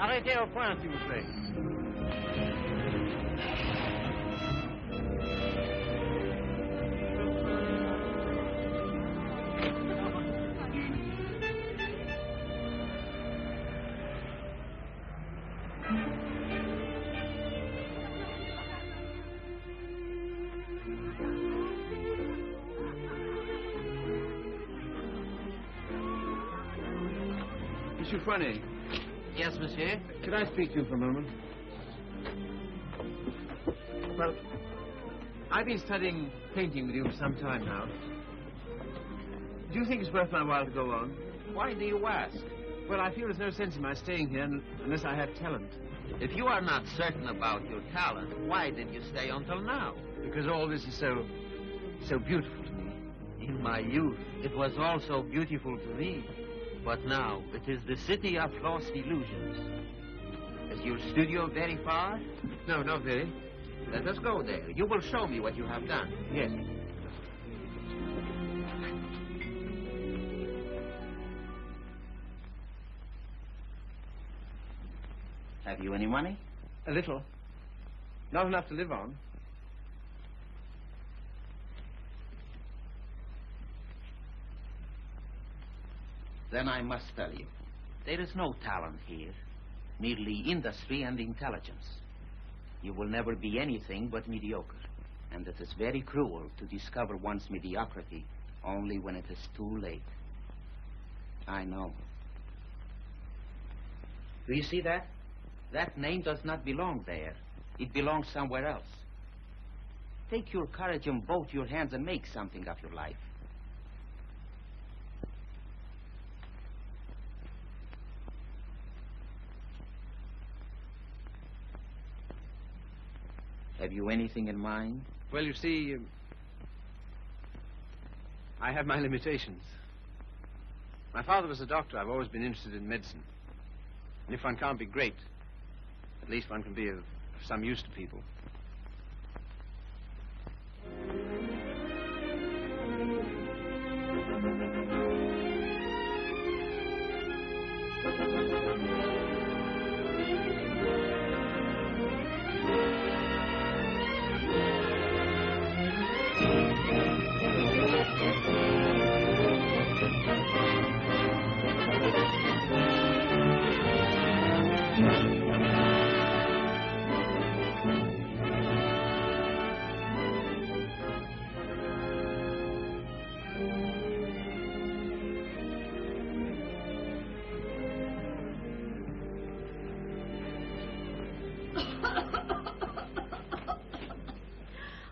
Arrêtez au point, s'il vous plaît. Monsieur Foinet. Yes, monsieur? Could I speak to you for a moment? Well, I've been studying painting with you for some time now. Do you think it's worth my while to go on? Why do you ask? Well, I feel there's no sense in my staying here unless I have talent. If you are not certain about your talent, why did you stay until now? Because all this is so beautiful to me. In my youth, it was also beautiful to me. But now, it is the city of lost illusions. Is your studio very far? No, not very. Let us go there. You will show me what you have done. Yes. Have you any money? A little. Not enough to live on. Then I must tell you, there is no talent here, merely industry and intelligence. You will never be anything but mediocre, and it is very cruel to discover one's mediocrity only when it is too late. I know. Do you see that? That name does not belong there. It belongs somewhere else. Take your courage in both your hands and make something of your life. Have you anything in mind? Well, you see, I have my limitations. My father was a doctor. I've always been interested in medicine. And if one can't be great, at least one can be of some use to people.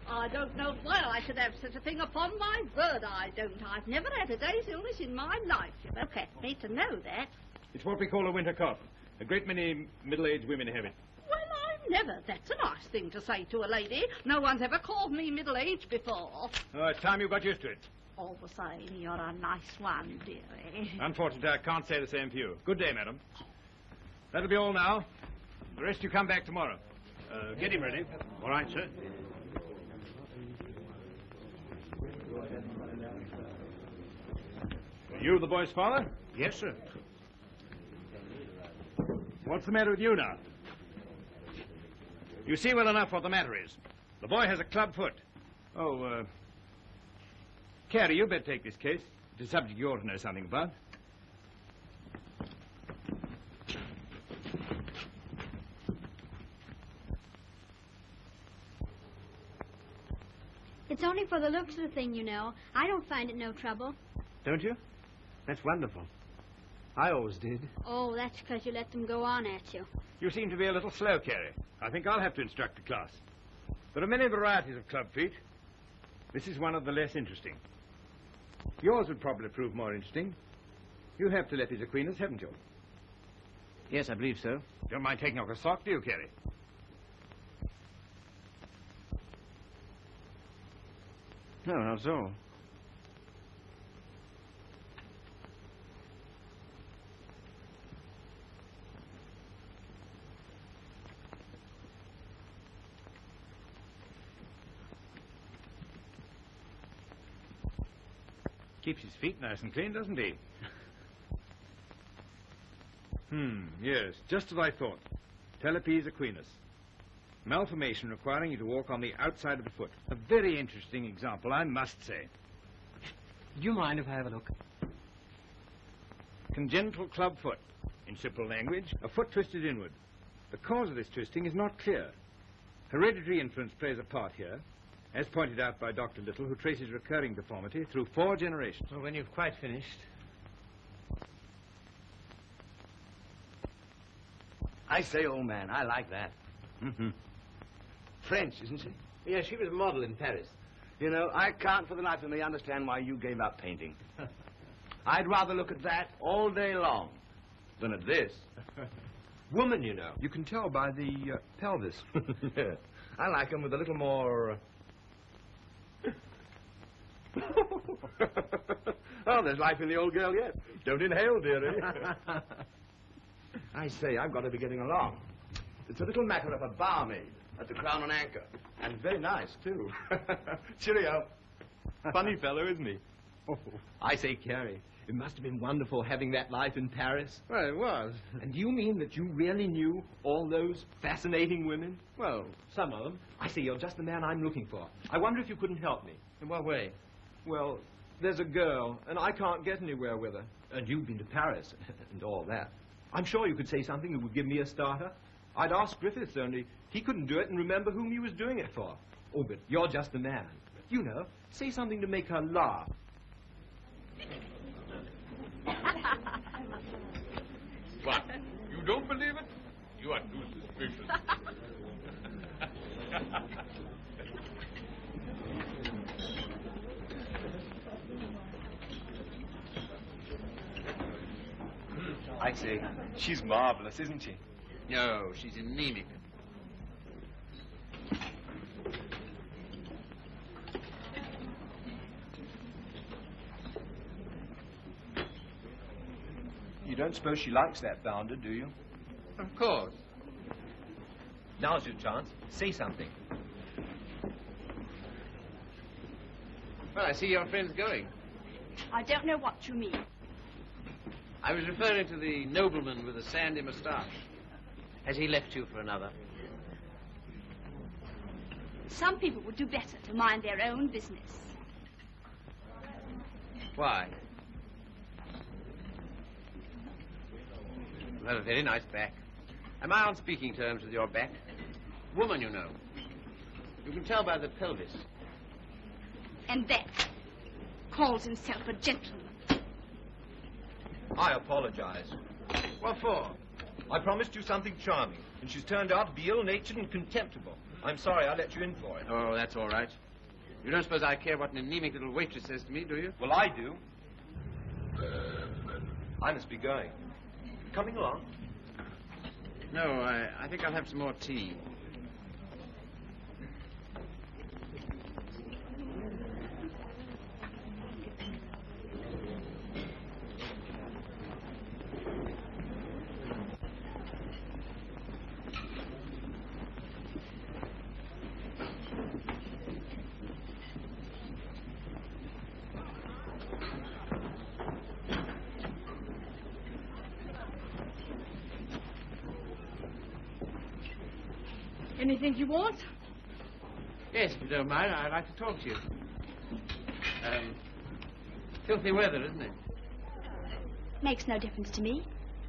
I don't know why I should have such a thing. Upon my word, I don't. I've never had a day's illness in my life. You look at me to know that. It's what we call a winter cough. A great many middle-aged women have it. Well, I've never. That's a nice thing to say to a lady. No one's ever called me middle-aged before. Oh, it's time you got used to it. All the same, you're a nice one, dearie. Unfortunately, I can't say the same for you. Good day, madam. That'll be all now. The rest you come back tomorrow. Get him ready. All right, sir. You the boy's father? Yes, sir. What's the matter with you now? You see well enough what the matter is. The boy has a club foot. Oh, Carrie, you better take this case. It's a subject you ought to know something about. It's only for the looks of the thing, you know. I don't find it no trouble. Don't you? That's wonderful. I always did. Oh, that's because you let them go on at you. You seem to be a little slow, Carrie. I think I'll have to instruct the class. There are many varieties of club feet. This is one of the less interesting. Yours would probably prove more interesting. You have Telepi's Aquinas, haven't you? Yes, I believe so. Don't mind taking off a sock, do you, Carrie? No, not at all. Keeps his feet nice and clean, doesn't he? Yes, just as I thought. Telepes equinus. Malformation requiring you to walk on the outside of the foot. A very interesting example, I must say. Do you mind if I have a look? Congenital club foot. In simple language, a foot twisted inward. The cause of this twisting is not clear. Hereditary influence plays a part here, as pointed out by Dr. Little, who traces recurring deformity through 4 generations. Well, when you've quite finished. I say, old man, I like that. French, isn't she? Yeah, she was a model in Paris. You know, I can't for the life of me understand why you gave up painting. I'd rather look at that all day long than at this. Woman, you know. You can tell by the pelvis. Yeah. I like them with a little more... Oh, there's life in the old girl yet. Don't inhale, dearie. I say, I've got to be getting along. It's a little matter of a barmaid at the Crown and Anchor. And very nice, too. Cheerio. Funny fellow, isn't he? I say, Carrie, it must have been wonderful having that life in Paris. Well, it was. And do you mean that you really knew all those fascinating women? Well, some of them. I say, you're just the man I'm looking for. I wonder if you couldn't help me. In what way? Well, there's a girl, and I can't get anywhere with her. And you've been to Paris and all that. I'm sure you could say something that would give me a starter. I'd ask Griffiths, only he couldn't do it and remember whom he was doing it for. Oh, but you're just the man. You know, say something to make her laugh. What? You don't believe it? You are too suspicious. I say, she's marvelous, isn't she? No, she's anemic. You don't suppose she likes that bounder, do you? Of course. Now's your chance. Say something. Well, I see your friend's going. I don't know what you mean. I was referring to the nobleman with the sandy moustache. Has he left you for another? Some people would do better to mind their own business. Why? You have a very nice back. Am I on speaking terms with your back? Woman, you know. You can tell by the pelvis. And that calls himself a gentleman. I apologize. What for? I promised you something charming, and she's turned out to be ill-natured and contemptible. I'm sorry I let you in for it. Oh, that's all right. You don't suppose I care what an anemic little waitress says to me, do you? Well, I do. I must be going. Coming along? No, I think I'll have some more tea. Anything you want? Yes, if you don't mind, I'd like to talk to you. Filthy weather, isn't it? Makes no difference to me.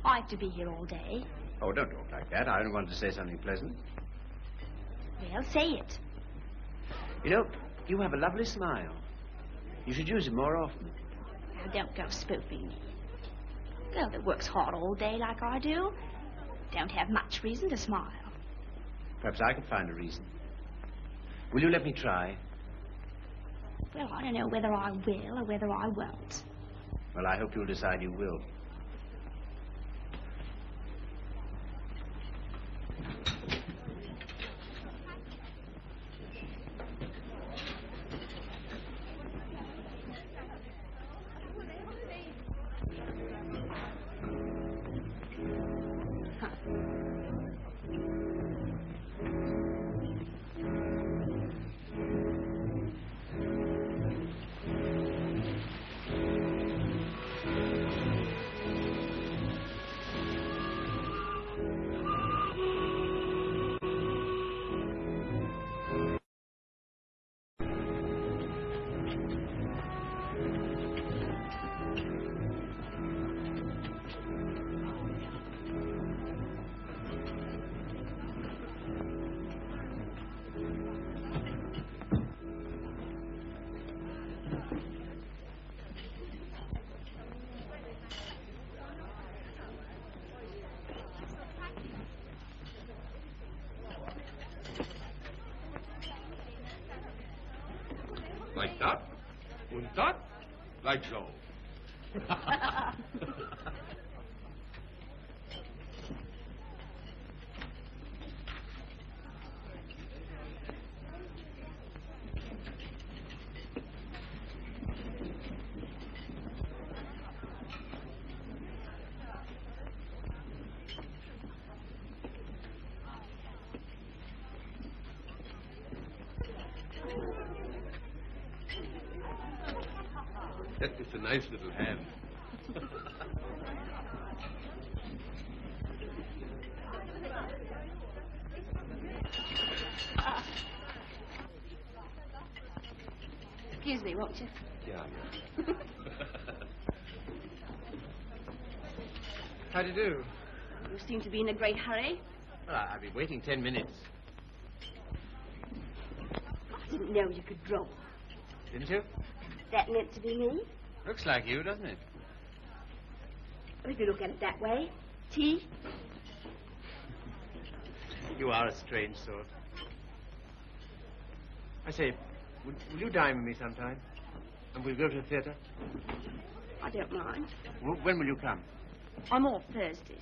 I have to be here all day. Oh, don't talk like that. I only wanted to say something pleasant. Well, say it. You know, you have a lovely smile. You should use it more often. Now, don't go spoofing me. A girl that works hard all day like I do don't have much reason to smile. Perhaps I could find a reason. Will you let me try? Well, I don't know whether I will or whether I won't. Well, I hope you'll decide you will. Like so. It's a nice little hand. Excuse me, won't you? Yeah. How do you do? You seem to be in a great hurry. Well, I've been waiting 10 minutes. I didn't know you could draw. Didn't you? That meant to be me? Looks like you, doesn't it? Well, if you look at it that way. Tea? You are a strange sort. I say, will you dine with me sometime? And we'll go to the theatre? I don't mind. When will you come? I'm off Thursdays.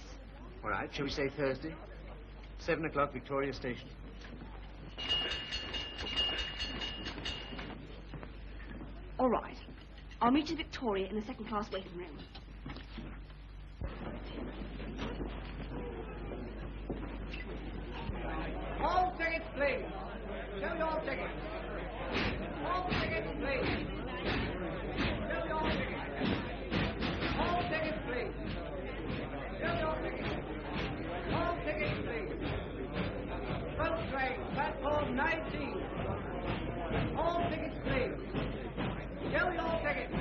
All right, shall we say Thursday? 7 o'clock, Victoria Station. All right. I'll meet you at Victoria in the second-class waiting room. All tickets, please. Show your tickets. All tickets, please. Show your tickets. All tickets, please. Show your tickets. All tickets, please. Boat train, platform 19. All tickets, please. Show your tickets.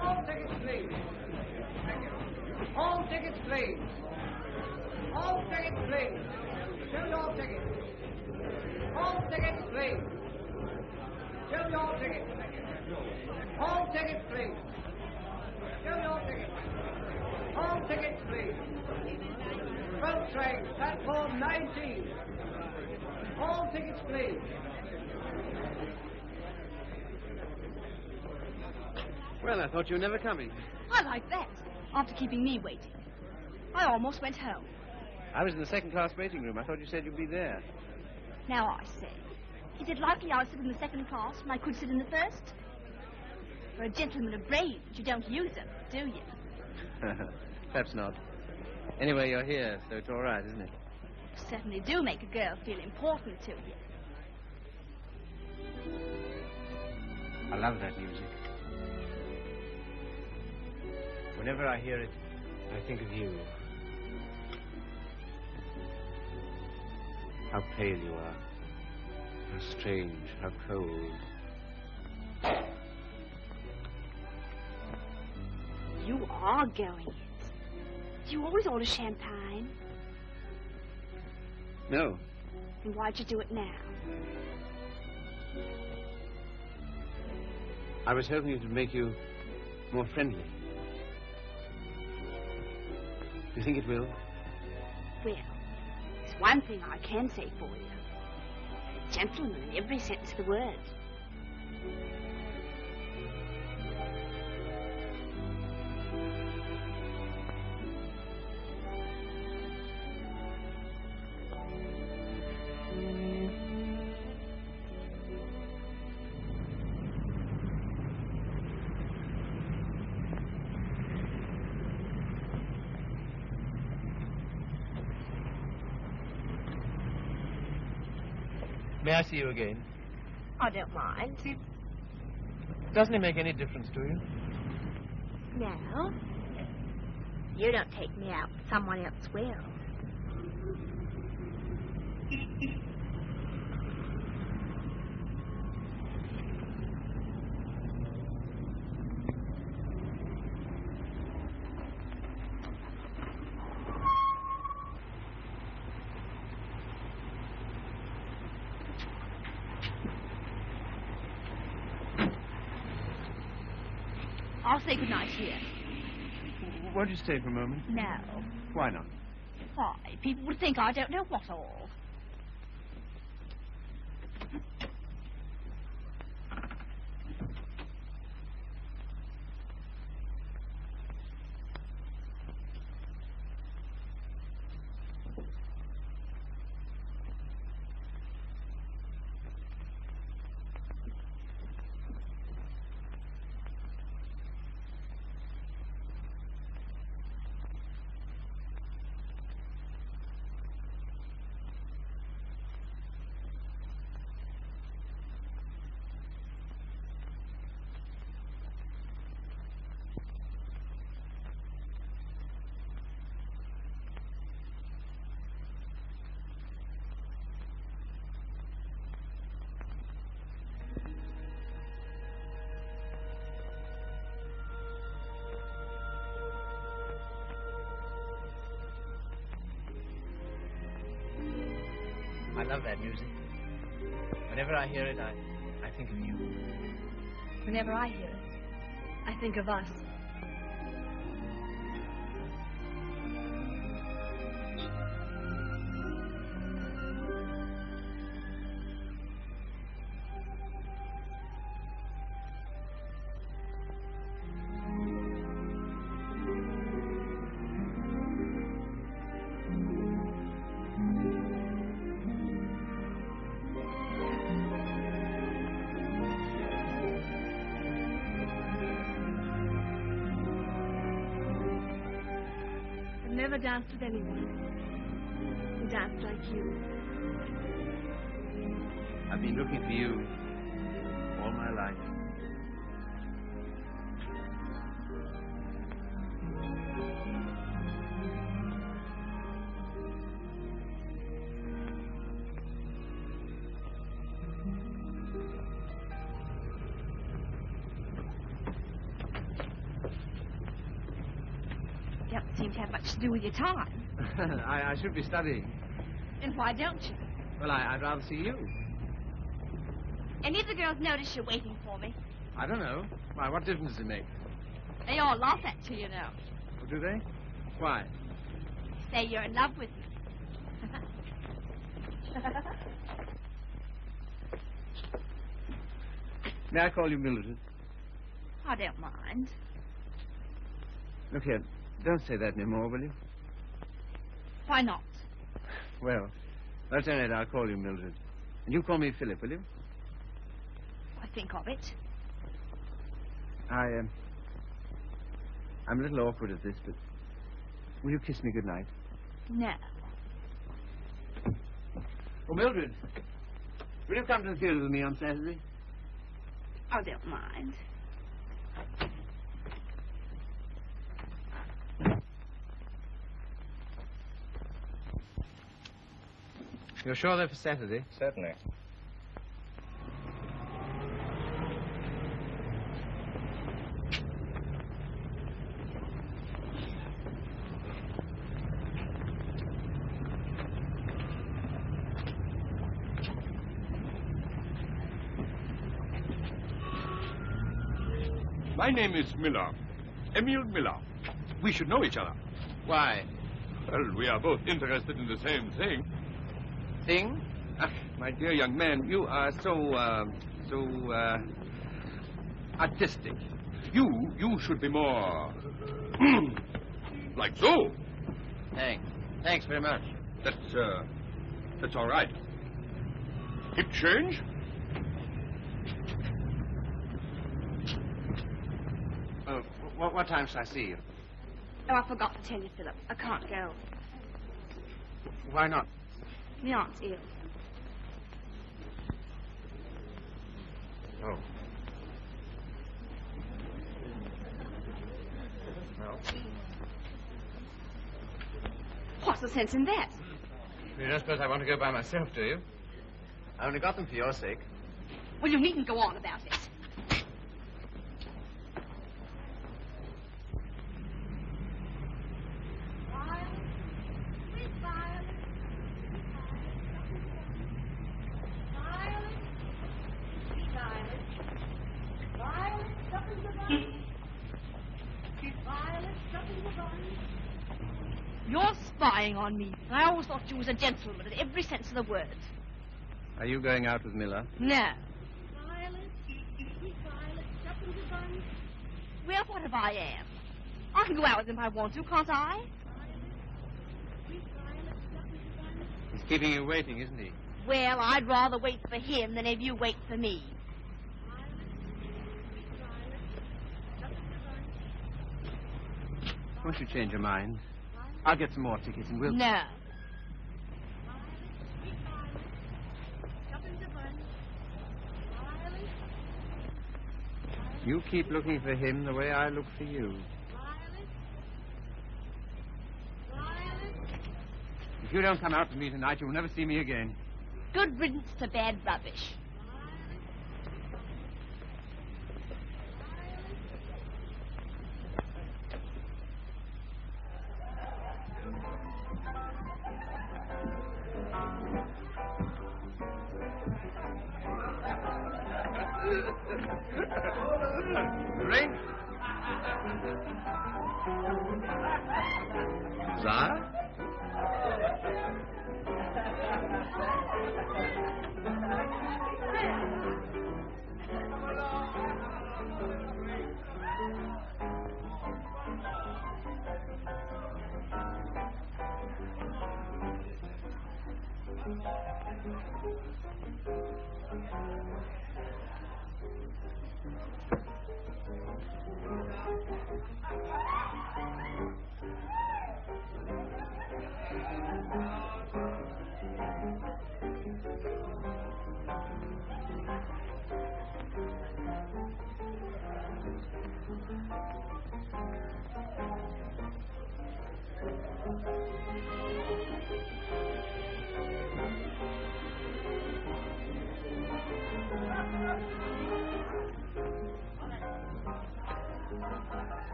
All tickets, please. All tickets, please. All tickets, please. Show your tickets. All tickets, please. Show your tickets. All tickets, please. Show your tickets. All tickets, please. Boat train, platform 19. All tickets, please. Well, I thought you were never coming. I like that. After keeping me waiting. I almost went home. I was in the second-class waiting room. I thought you said you'd be there. Now I say, is it likely I'll sit in the second class when I could sit in the first? For a gentleman of brains, you don't use them, do you? Perhaps not. Anyway, you're here, so it's all right, isn't it? You certainly do make a girl feel important to you. I love that music. Whenever I hear it, I think of you. How pale you are. How strange, how cold. You are going it. Do you always order champagne? No. And why'd you do it now? I was hoping it would make you more friendly. Do you think it will? Well, there's one thing I can say for you. A gentleman in every sense of the word. May I see you again? I don't mind. Doesn't it make any difference to you? No. You don't take me out, someone else will. I'll say goodnight here. Won't you stay for a moment? No. Why not? Why? People would think I don't know what all. I love that music. Whenever I hear it, I think of you. Whenever I hear it, I think of us. Never danced with anyone who danced like you. I've been looking for you all my life. You don't seem to have much to do with your time. I should be studying. And why don't you? Well, I'd rather see you. Any of the girls notice you're waiting for me? I don't know. Why, what difference does it make? They all laugh at you, you know. Oh, do they? Why? Say you're in love with me. May I call you Mildred? I don't mind. Look here, don't say that anymore, will you? Why not? Well, alternate, I'll call you Mildred. And you call me Philip, will you? I think of it. I'm a little awkward at this, but will you kiss me goodnight? No. Oh, Mildred, will you come to the theater with me on Saturday? I don't mind. You're sure they're for Saturday? Certainly. My name is Miller. Emil Miller. We should know each other. Why? Well, we are both interested in the same thing. Thing? My dear young man, you are so artistic. You should be more like so. Thanks. Thanks very much. That's all right. Hip change? What time shall I see you? Oh, I forgot to tell you, Philip. I can't go. Why not? My aunt's ill. Oh. Well, What's the sense in that? you don't suppose I want to go by myself, do you? I only got them for your sake. Well, you needn't go on about it. You're spying on me. I always thought you was a gentleman in every sense of the word. Are you going out with Miller? No. Well, what if I am? I can go out with him if I want to, can't I? He's keeping you waiting, isn't he? Well, I'd rather wait for him than have you wait for me. Won't you change your mind? I'll get some more tickets and we'll... No. You keep looking for him the way I look for you. If you don't come out with me tonight, you'll never see me again. Good riddance to bad rubbish. Drink? Desire?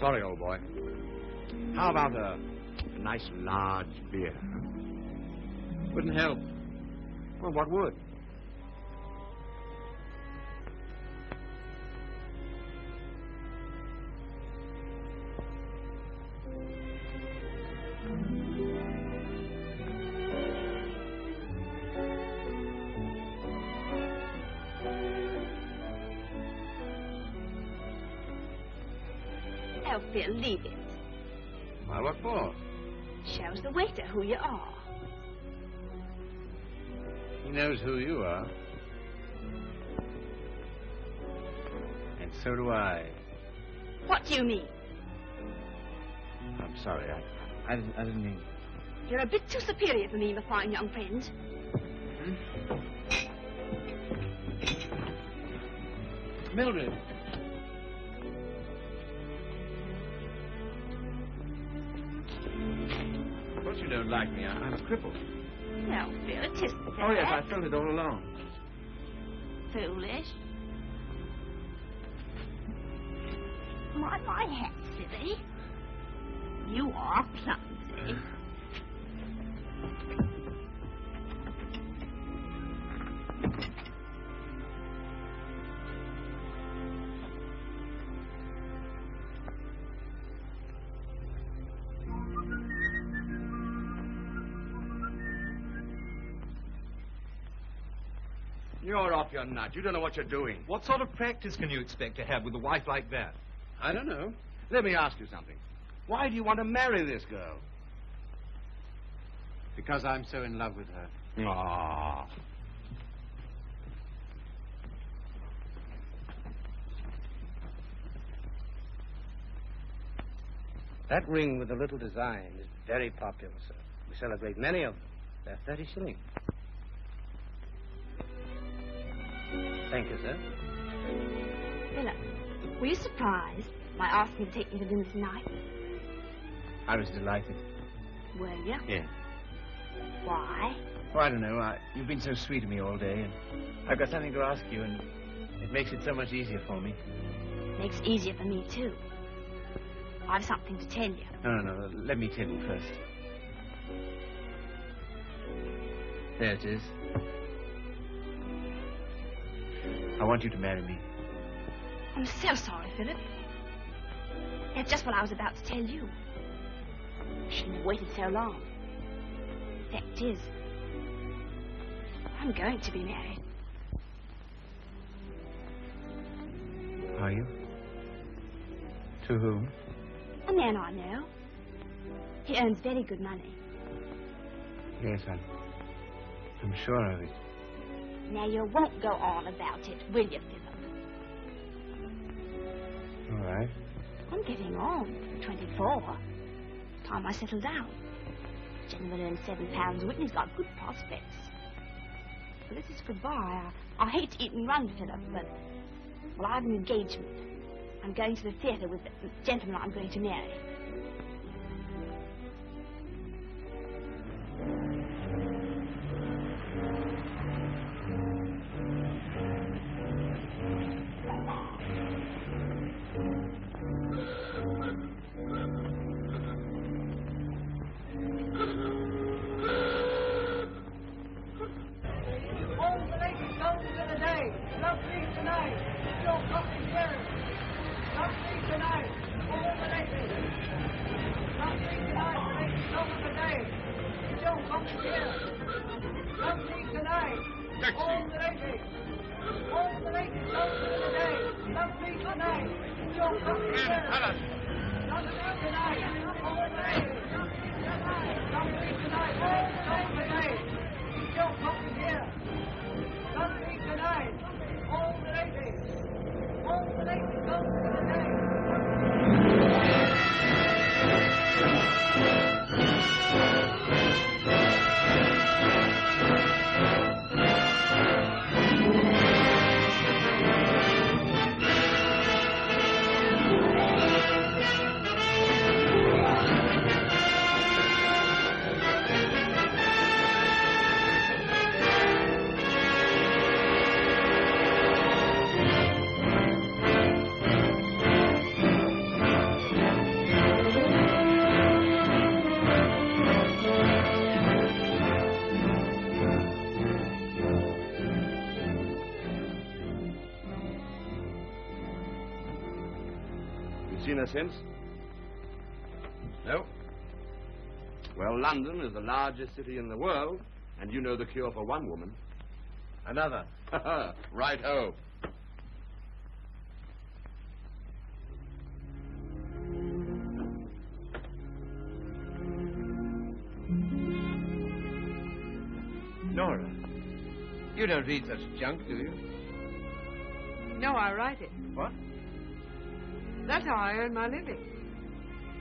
Sorry, old boy. How about a nice large beer? Wouldn't help. Well, what would? Oh, Phil, leave it. Why, what for? Shows the waiter who you are. He knows who you are. And so do I. What do you mean? I'm sorry. I didn't mean... You're a bit too superior for me, my fine young friend. Mildred. Of course you don't like me. I'm a cripple. No, Phil, it isn't that. Oh, yes, I felt it all along. Foolish. My hat, silly. You are clumsy. You're off your nut. You don't know what you're doing. What sort of practice can you expect to have with a wife like that? I don't know. Let me ask you something. Why do you want to marry this girl? Because I'm so in love with her. Ah. That ring with the little design is very popular, sir. We sell a great many of them. They're 30 shillings. Thank you, sir. Philip, were you surprised by asking to take me to dinner tonight? I was delighted. Were you? Yes. Why? Oh, I don't know. You've been so sweet to me all day, and I've got something to ask you, and it makes it so much easier for me. Makes it easier for me, too. I've something to tell you. No. Let me tell you first. There it is. I want you to marry me. I'm so sorry, Philip. That's just what I was about to tell you. Shouldn't have waited so long. Fact is, I'm going to be married. Are you? To whom? A man I know. He earns very good money. Yes, I'm sure of it. Now, you won't go on about it, will you, Philip? All right. I'm getting on. 24. Time I settle down. Gentleman earns £7 a week and he's got good prospects. Well, this is goodbye. I hate to eat and run, Philip, but... Well, I have an engagement. I'm going to the theatre with the gentleman I'm going to marry. Seen her since? No? Well, London is the largest city in the world, and you know the cure for one woman. Another. Right-ho. Nora, you don't read such junk, do you? No, I write it. What? That's how I earn my living.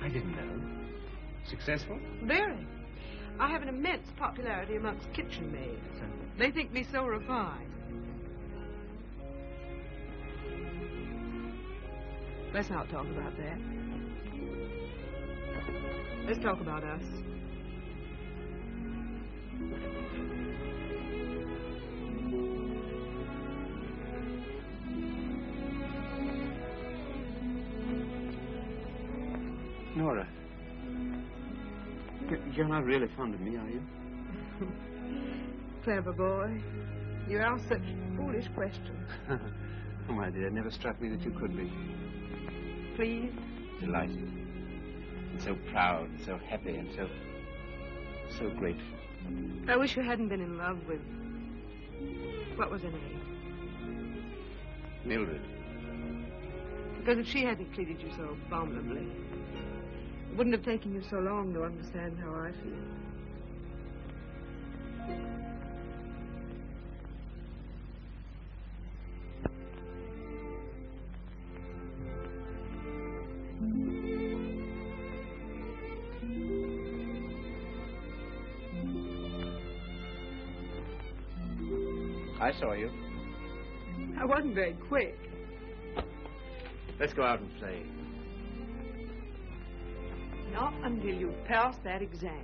I didn't know. Successful? Very. I have an immense popularity amongst kitchen maids. They think me so refined. Let's not talk about that. Let's talk about us. Nora, you're not really fond of me, are you? Clever boy. You ask such foolish questions. Oh, my dear, it never struck me that you could be. Please? Delighted. And so proud, and so happy, and so grateful. I wish you hadn't been in love with... What was her name? Mildred. Because if she hadn't treated you so abominably, it wouldn't have taken you so long to understand how I feel. I saw you. I wasn't very quick. Let's go out and play. Not until you've passed that exam.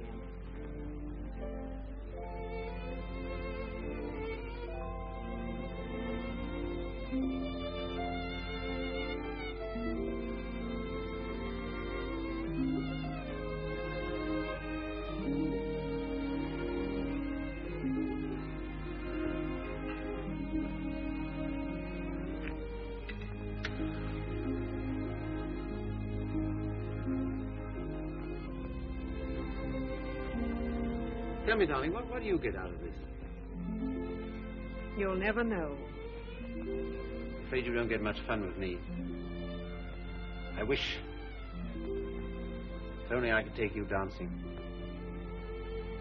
Tell me, darling, what do you get out of this? You'll never know. Afraid you don't get much fun with me. I wish... if only I could take you dancing.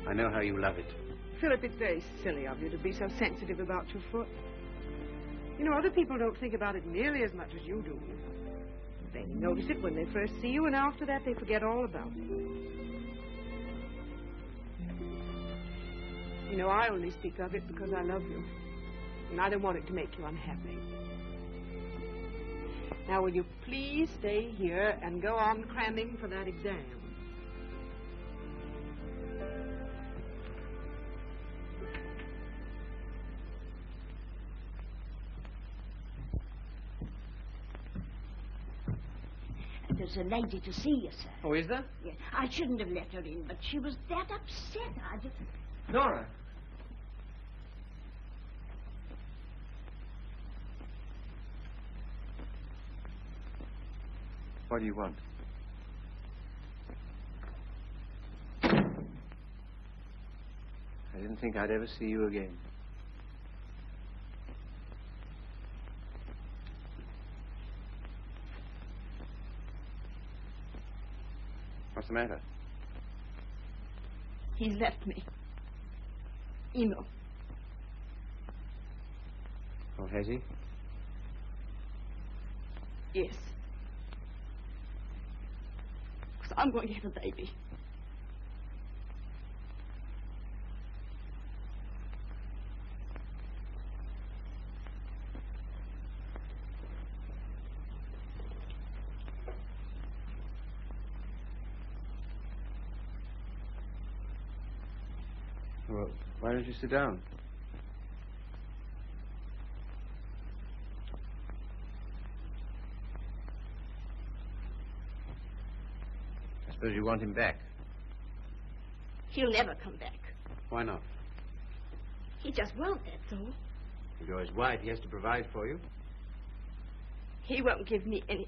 I know how you love it. Philip, it's very silly of you to be so sensitive about your foot. You know, other people don't think about it nearly as much as you do. They notice it when they first see you, and after that they forget all about it. You know, I only speak of it because I love you. And I don't want it to make you unhappy. Now, will you please stay here and go on cramming for that exam? There's a lady to see you, sir. Oh, is there? Yes. I shouldn't have let her in, but she was that upset. I just... Nora. What do you want? I didn't think I'd ever see you again. What's the matter? He's left me. Emo. Oh, has he? Yes. Because I'm going to have a baby. Well, why don't you sit down? I suppose you want him back. He'll never come back. Why not? He just won't, that's all. If you're his wife, he has to provide for you. He won't give me anything.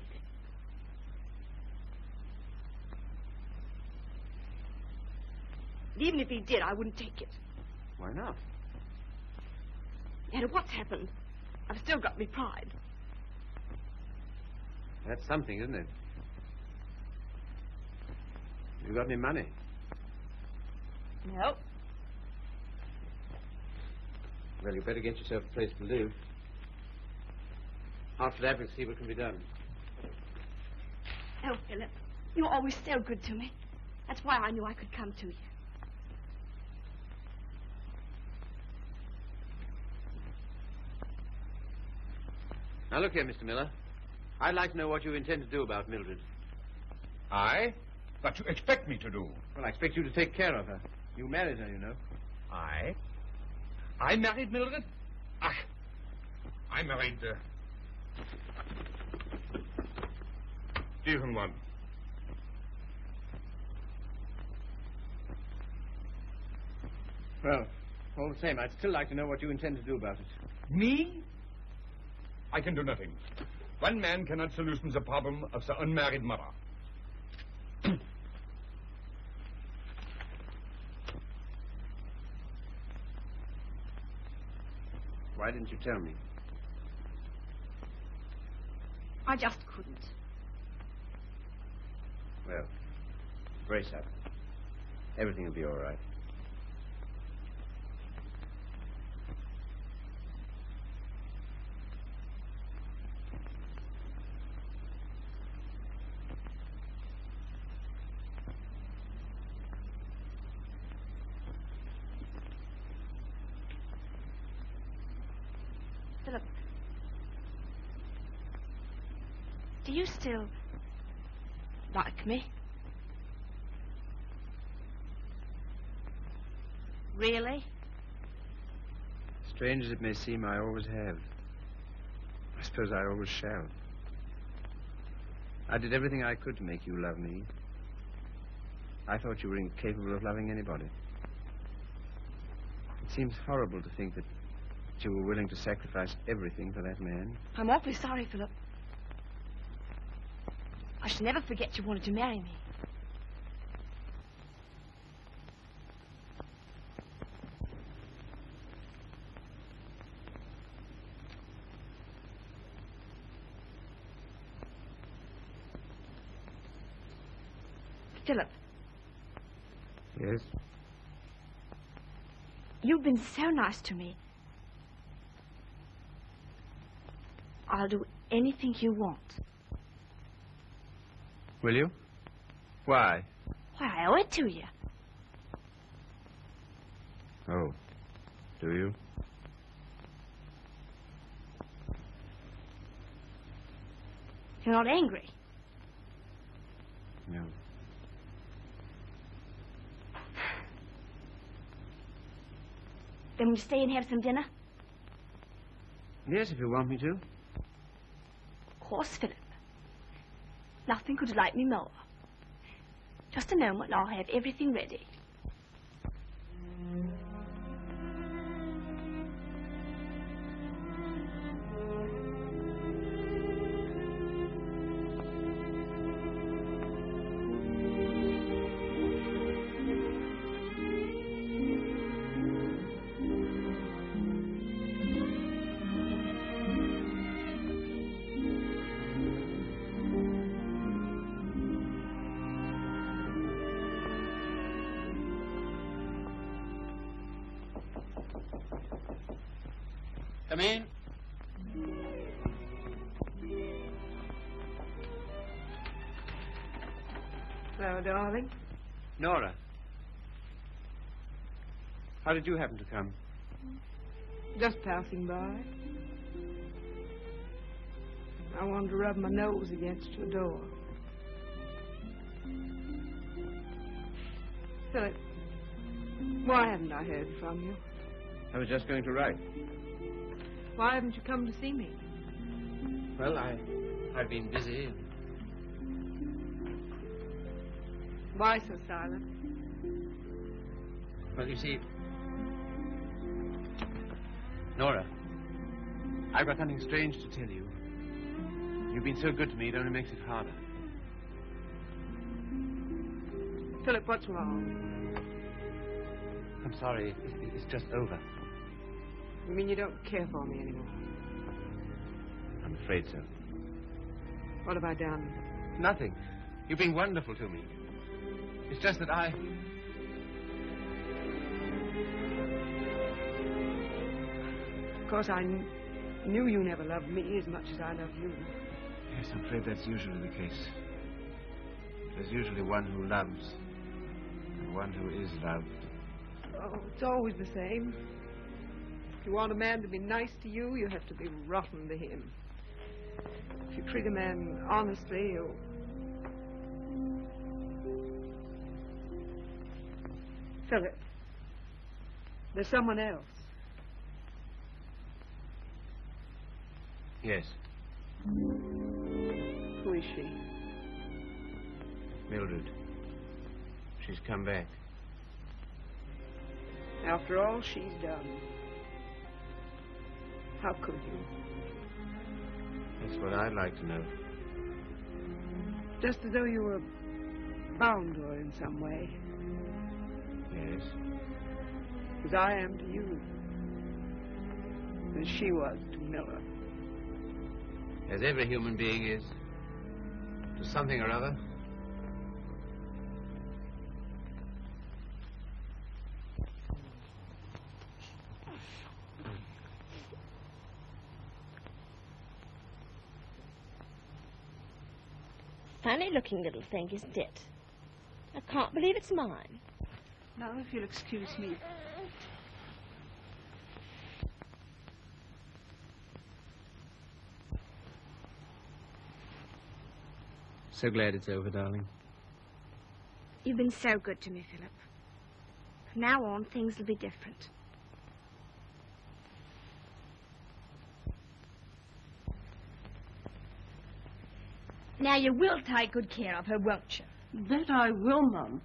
And even if he did, I wouldn't take it. Why not? No matter what's happened, I've still got me pride. That's something, isn't it? You got any money? No. Well, you better get yourself a place to live. After that, we'll see what can be done. Oh, Philip, you're always so good to me. That's why I knew I could come to you. Now, look here, Mr. Miller. I'd like to know what you intend to do about Mildred. I? What you expect me to do? Well, I expect you to take care of her. You married her, you know. I? I married Mildred? Ach, I married, Stephen one. Well, all the same, I'd still like to know what you intend to do about it. Me? I can do nothing. One man cannot solution the problem of the unmarried mother. Why didn't you tell me? I just couldn't. Well, brace up. Everything will be all right. Do you still like me? Really? Strange as it may seem, I always have. I suppose I always shall. I did everything I could to make you love me. I thought you were incapable of loving anybody. It seems horrible to think that you were willing to sacrifice everything for that man. I'm awfully sorry, Philip. I shall never forget you wanted to marry me. Philip. Yes? You've been so nice to me. I'll do anything you want. Will you? Why? Why, I owe it to you. Oh, do you? You're not angry. No. Then will you stay and have some dinner? Yes, if you want me to. Of course, Philip. Nothing could delight me more. Just a moment, I'll have everything ready. Come in. Hello, darling. Nora. How did you happen to come? Just passing by. I wanted to rub my nose against your door. Philip, why haven't I heard from you? I was just going to write. Why haven't you come to see me? Well, I've been busy. And... Why so silent? Well, you see, Nora, I've got something strange to tell you. You've been so good to me, it only makes it harder. Philip, what's wrong? I'm sorry, it's just over. You mean you don't care for me anymore? I'm afraid so. What have I done? Nothing. You've been wonderful to me. It's just that I... Of course, I knew you never loved me as much as I love you. Yes, I'm afraid that's usually the case. There's usually one who loves and one who is loved. Oh, it's always the same. If you want a man to be nice to you, you have to be rotten to him. If you treat a man honestly, you... Philip, there's someone else. Yes. Who is she? Mildred. She's come back. After all she's done. How could you? That's what I'd like to know. Just as though you were bound to her in some way. Yes. As I am to you. As she was to Miller. As every human being is. To something or other. Funny-looking little thing, isn't it? I can't believe it's mine. Now, if you'll excuse me. So glad it's over, darling. You've been so good to me, Philip. From now on, things will be different. Now, you will take good care of her, won't you? That I will, Mum.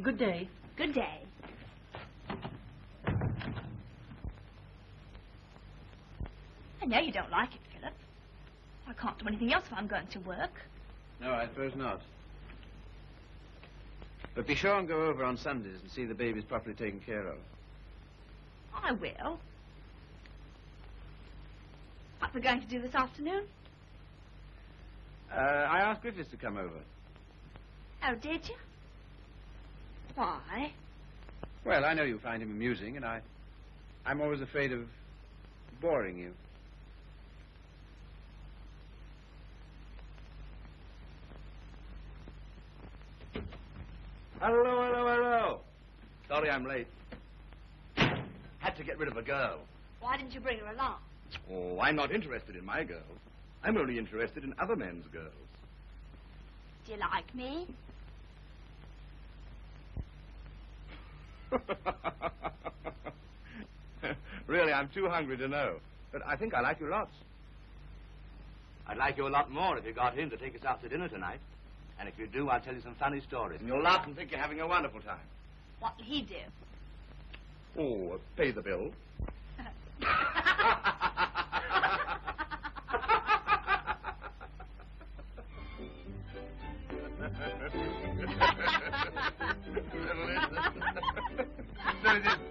Good day. Good day. I know you don't like it, Philip. I can't do anything else if I'm going to work. No, I suppose not. But be sure and go over on Sundays and see the babies properly taken care of. I will. What we're going to do this afternoon? I asked Griffiths to come over. Oh, did you? Why? Well, I know you find him amusing, and I'm always afraid of boring you. Hello. Sorry I'm late. Had to get rid of a girl. Why didn't you bring her along? Oh, I'm not interested in my girls. I'm only interested in other men's girls. Do you like me? Really, I'm too hungry to know. But I think I like you lots. I'd like you a lot more if you got him to take us out to dinner tonight. And if you do, I'll tell you some funny stories. And you'll laugh and think you're having a wonderful time. What'll he do? Oh, pay the bill.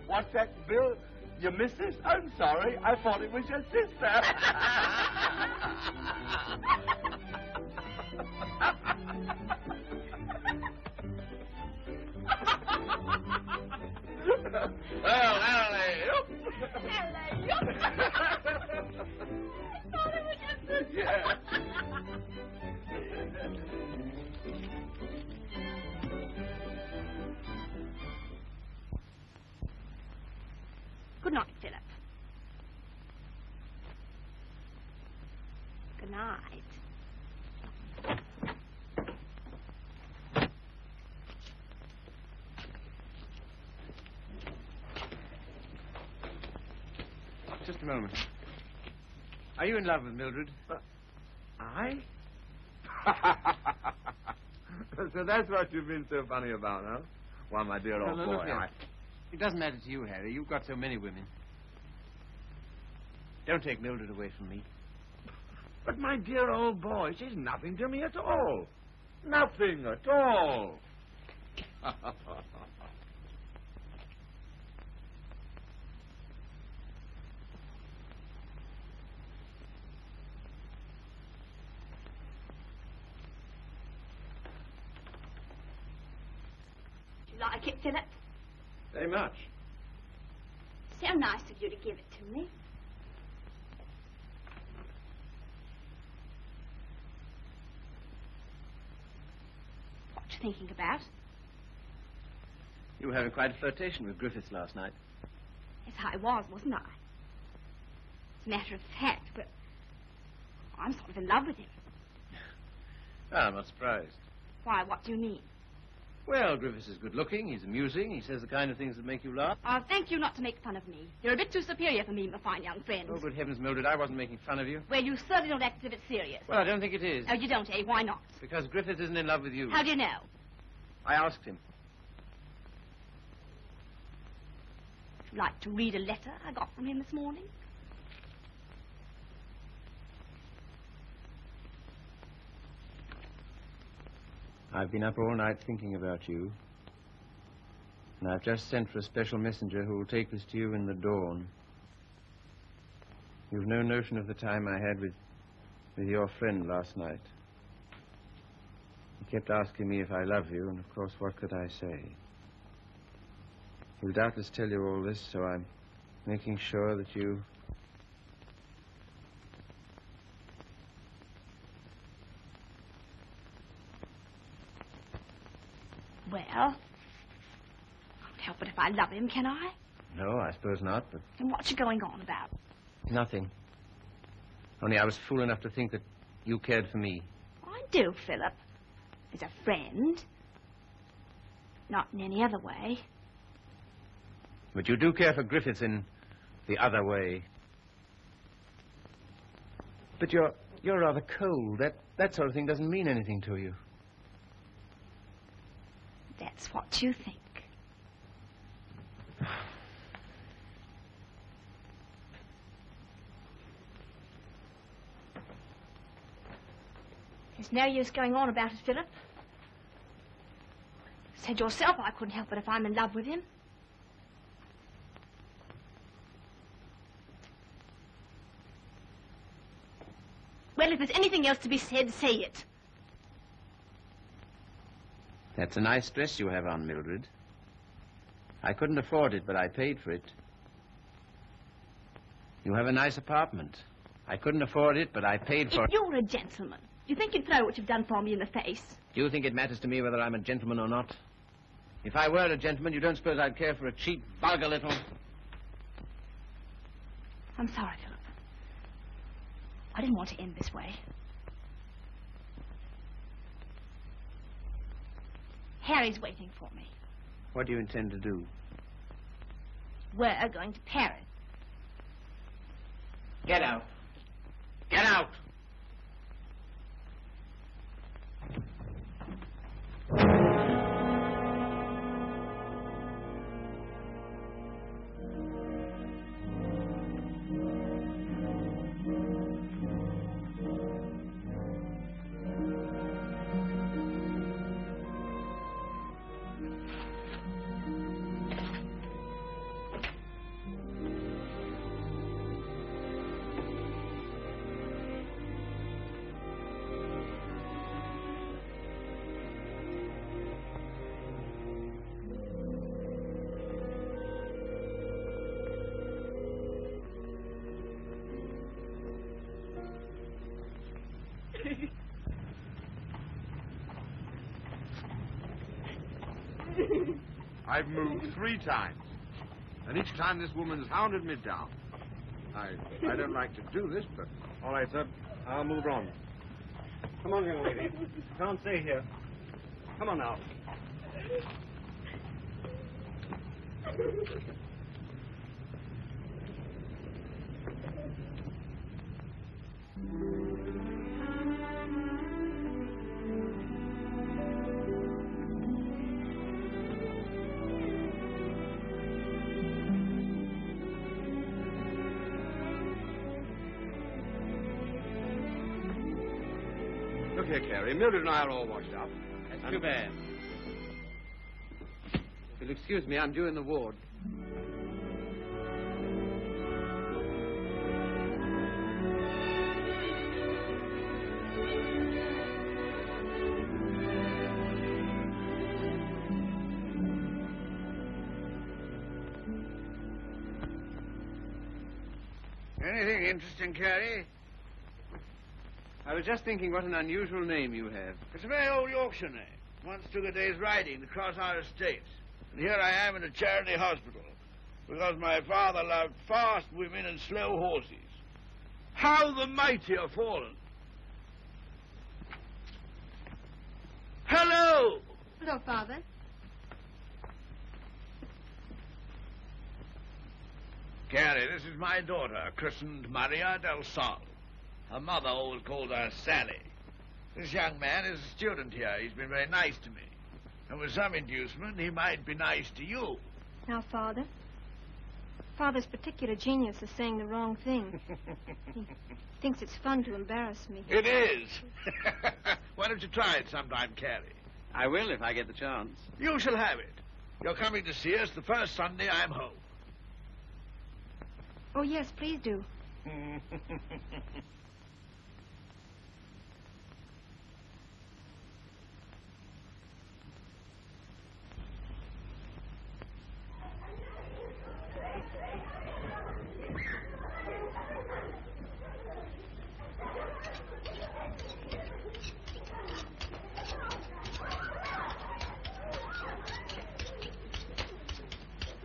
What's that, Bill? Your missus? I'm sorry. I thought it was your sister. Well, alley-oop. Alley-oop. I thought it was your sister. Yeah. Good night, Philip. Good night. Just a moment. Are you in love with Mildred? I? So that's what you've been so funny about, huh? Why, my dear old No, boy, look here. It doesn't matter to you, Harry. You've got so many women. Don't take Mildred away from me. But my dear old boy, she's nothing to me at all. Nothing at all. Do you like it, Philip? Very much. So nice of you to give it to me. What you thinking about? You were having quite a flirtation with Griffiths last night. Yes, I was, wasn't I? As a matter of fact, but I'm sort of in love with him. Well, I'm not surprised. Why, what do you mean? Well, Griffiths is good-looking, he's amusing, he says the kind of things that make you laugh. I'll thank you not to make fun of me. You're a bit too superior for me, my fine young friend. Oh, good heavens, Mildred, I wasn't making fun of you. Well, you certainly don't act as if it's serious. Well, I don't think it is. Oh, you don't, eh? Why not? Because Griffiths isn't in love with you. How do you know? I asked him. Would you like to read a letter I got from him this morning? I've been up all night thinking about you. And I've just sent for a special messenger who will take this to you in the dawn. You've no notion of the time I had with your friend last night. He kept asking me if I love you, and of course, what could I say? He'll doubtless tell you all this, so I'm making sure that you... Well, I can't help it if I love him, can I? No, I suppose not, but... Then what's you going on about? Nothing. Only I was fool enough to think that you cared for me. I do, Philip. As a friend. Not in any other way. But you do care for Griffiths in the other way. But you're rather cold. That sort of thing doesn't mean anything to you. That's what you think. There's no use going on about it, Philip. Said yourself I couldn't help it if I'm in love with him. Well, if there's anything else to be said, say it. That's a nice dress you have on, Mildred. I couldn't afford it, but I paid for it. You have a nice apartment. I couldn't afford it, but I paid for it. If you're a gentleman, you think you'd throw what you've done for me in the face? Do you think it matters to me whether I'm a gentleman or not? If I were a gentleman, you don't suppose I'd care for a cheap, vulgar little... I'm sorry, Philip. I didn't want to end this way. Harry's waiting for me. What do you intend to do? We're going to Paris. Get out. Get out! I've moved 3 times. And each time this woman's hounded me down. I don't like to do this, but... All right, sir. I'll move on. Come on, young lady. You can't stay here. Come on now. Look here, Carrie. Mildred and I are all washed up. That's too bad. If you'll excuse me, I'm due in the ward. Anything interesting, Carrie? I was just thinking what an unusual name you have. It's a very old Yorkshire name. Once took a day's riding across our estates. And here I am in a charity hospital because my father loved fast women and slow horses. How the mighty are fallen. Hello! Hello, Father. Carrie, this is my daughter, christened Maria del Sol. Her mother always called her Sally. This young man is a student here. He's been very nice to me. And with some inducement, he might be nice to you. Now, Father. Father's particular genius is saying the wrong thing. He thinks it's fun to embarrass me. It is. Why don't you try it sometime, Carrie? I will if I get the chance. You shall have it. You're coming to see us the first Sunday I'm home. Oh, yes, please do.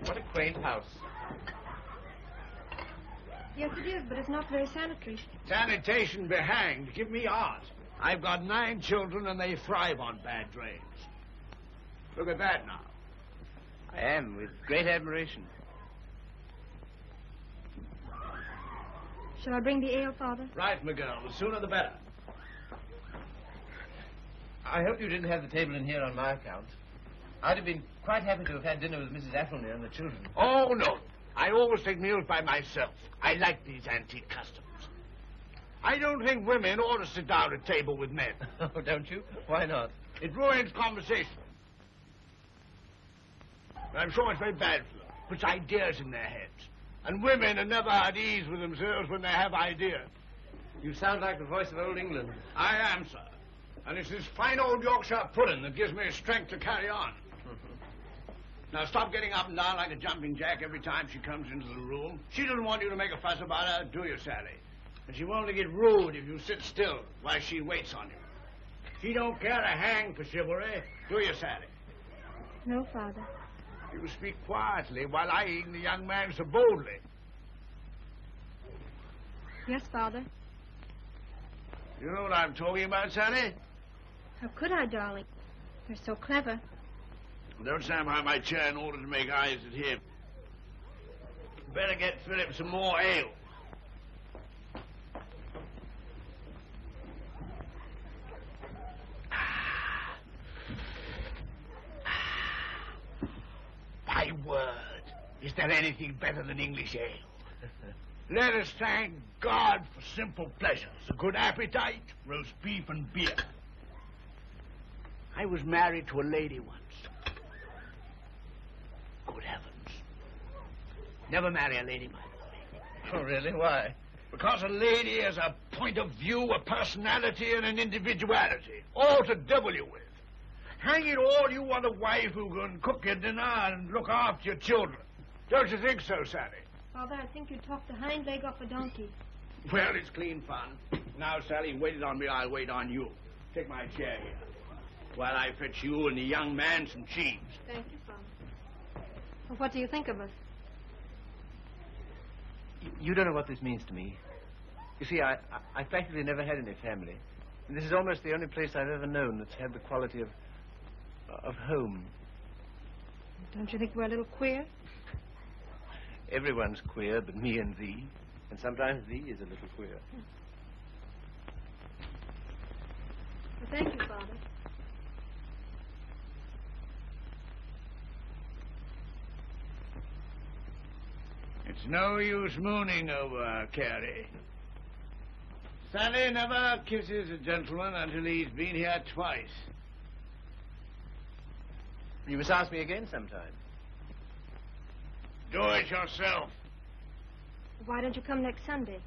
What a quaint house. Yes, it is, but it's not very sanitary. Sanitation be hanged. Give me art. I've got 9 children, and they thrive on bad drains. Look at that now. I am, with great admiration. Shall I bring the ale, Father? Right, my girl. The sooner the better. I hope you didn't have the table in here on my account. I'd have been quite happy to have had dinner with Mrs. Athelney and the children. Oh, no. I always take meals by myself. I like these antique customs. I don't think women ought to sit down at table with men. Oh, don't you? Why not? It ruins conversation. I'm sure it's very bad for them. Puts ideas in their heads. And women are never at ease with themselves when they have ideas. You sound like the voice of old England. I am, sir. And it's this fine old Yorkshire pudding that gives me strength to carry on. Now, stop getting up and down like a jumping jack every time she comes into the room. She doesn't want you to make a fuss about her, do you, Sally? And she won't get rude if you sit still while she waits on you. She don't care a hang for chivalry, do you, Sally? No, Father. You speak quietly while eyeing the young man so boldly. Yes, Father. You know what I'm talking about, Sally? How could I, darling? You're so clever. Don't stand behind my chair in order to make eyes at him. Better get Philip some more ale. My word, is there anything better than English ale? Let us thank God for simple pleasures, a good appetite, roast beef and beer. I was married to a lady once. Good heavens. Never marry a lady, by the way. Oh, really? Why? Because a lady has a point of view, a personality, and an individuality, all to devil you with. Hang it all, you want a wife who can cook your dinner and look after your children. Don't you think so, Sally? Father, I think you talked the hind leg off a donkey. Well, it's clean fun. Now, Sally, you waited on me, I'll wait on you. Take my chair here, while I fetch you and the young man some cheese. Thank you, Father. Well, what do you think of us? You don't know what this means to me. You see, I practically never had any family. And this is almost the only place I've ever known that's had the quality of home. Don't you think we're a little queer? Everyone's queer but me and thee. And sometimes thee is a little queer. Well, thank you, Father. It's no use mooning over Carrie. Sally never kisses a gentleman until he's been here twice. You must ask me again sometime. Do it yourself. Why don't you come next Sunday?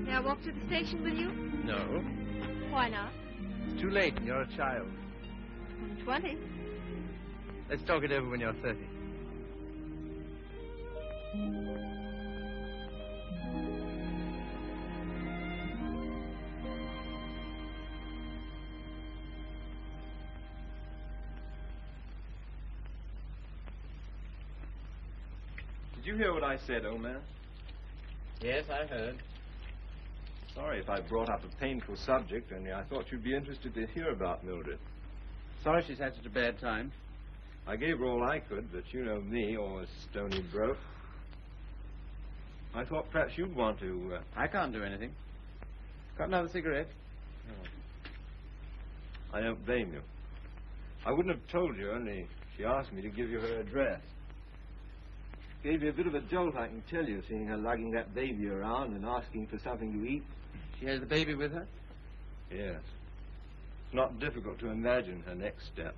May I walk to the station with you? No. Why not? It's too late and you're a child. I'm 20. Let's talk it over when you're 30. Did you hear what I said, old man? Yes, I heard. Sorry if I brought up a painful subject, only I thought you'd be interested to hear about Mildred. Sorry she's had such a bad time. I gave her all I could, but you know me, always stony broke. I thought perhaps you'd want to... I can't do anything. Got another cigarette? I don't blame you. I wouldn't have told you, only she asked me to give you her address. Gave you a bit of a jolt, I can tell you, seeing her lugging that baby around and asking for something to eat. She has the baby with her? Yes. It's not difficult to imagine her next step.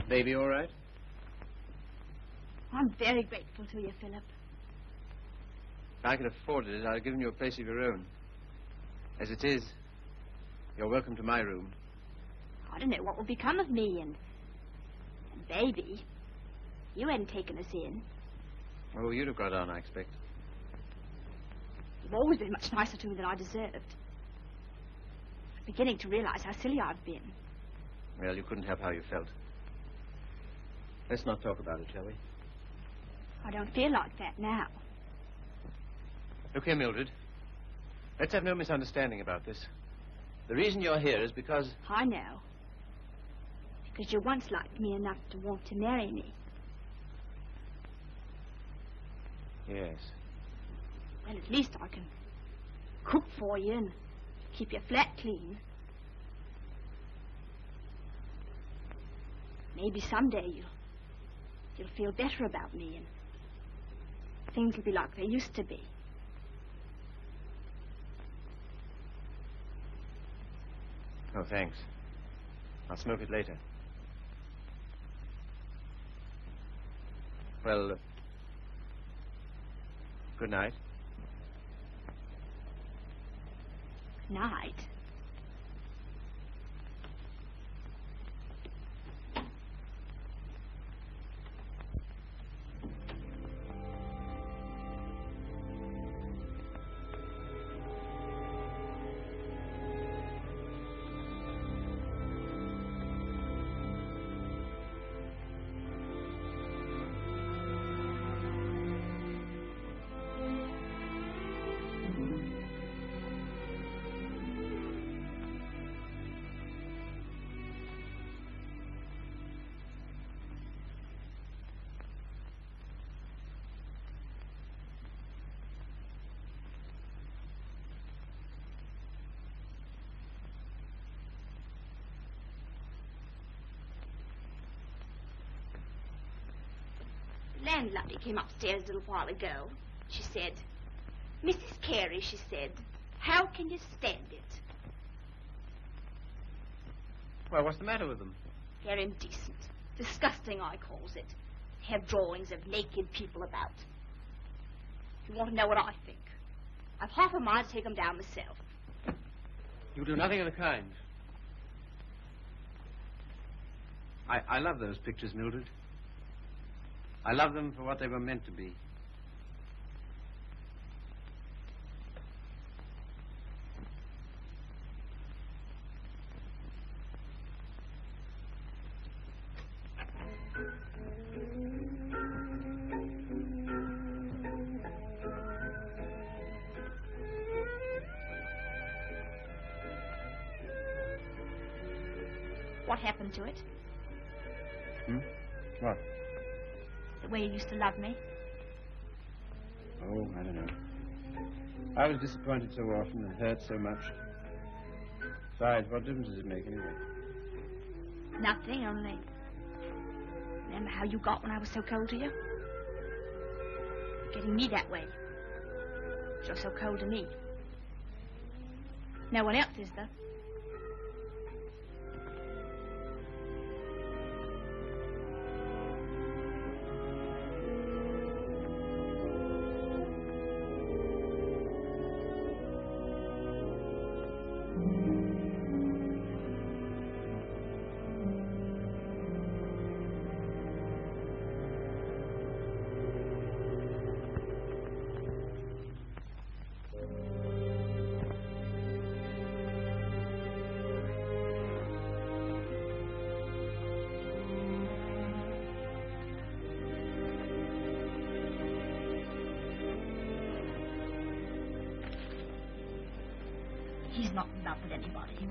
Baby all right? I'm very grateful to you, Philip. If I could afford it, I'd have given you a place of your own. As it is, you're welcome to my room. I don't know what will become of me and baby. You hadn't taken us in. Oh, you'd have got on, I expect. You've always been much nicer to me than I deserved. I'm beginning to realize how silly I've been. Well, you couldn't help how you felt. Let's not talk about it, shall we? I don't feel like that now. Look here, Mildred. Let's have no misunderstanding about this. The reason you're here is because... I know. Because you once liked me enough to want to marry me. Yes. Well, at least I can cook for you and keep your flat clean. Maybe someday you'll feel better about me and things will be like they used to be. Oh, thanks. I'll smoke it later. Well, good night. Night. Landlady came upstairs a little while ago. She said, Mrs. Carey, she said, how can you stand it? Well, what's the matter with them? They're indecent. Disgusting, I calls it. They have drawings of naked people about. If you want to know what I think, I've half a mind to take them down myself. You'll do nothing of the kind. I love those pictures, Mildred. I love them for what they were meant to be. What happened to it? What? The way you used to love me? Oh, I don't know. I was disappointed so often and hurt so much. Besides, what difference does it make anyway? Nothing, only... Remember how you got when I was so cold to you? Getting me that way. You're so cold to me. No one else is, though. He's not in love with anybody.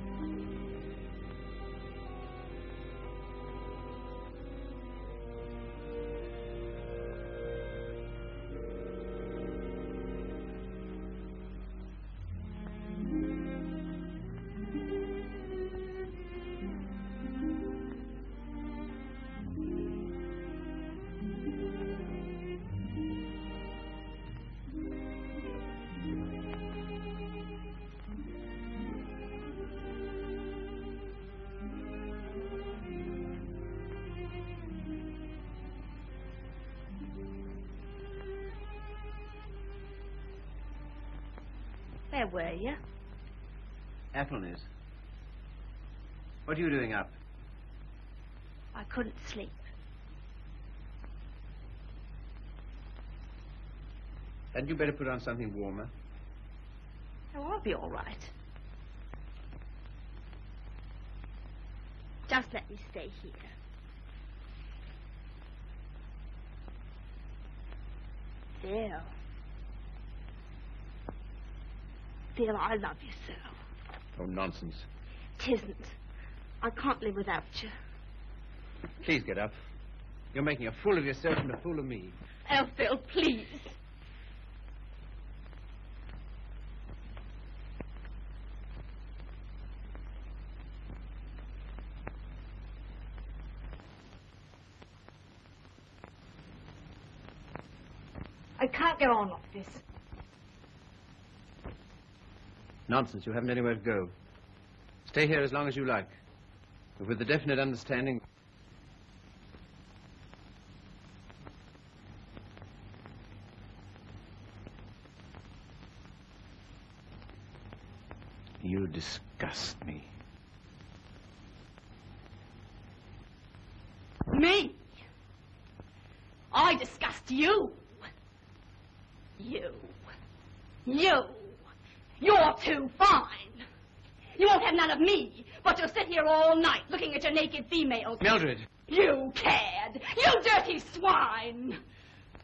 Where were you? Athelney's. What are you doing up? I couldn't sleep. Hadn't you better put on something warmer? Oh, I'll be all right. Just let me stay here. Phil. Phil, I love you so. Oh, nonsense. Tisn't. I can't live without you. Please get up. You're making a fool of yourself and a fool of me. Oh, Phil, please. I can't get on like this. Nonsense. You haven't anywhere to go. Stay here as long as you like. But with the definite understanding... You disgust me. Me? I disgust you. You. You're too fine. You won't have none of me, but you'll sit here all night looking at your naked females. Mildred. You cad. You dirty swine.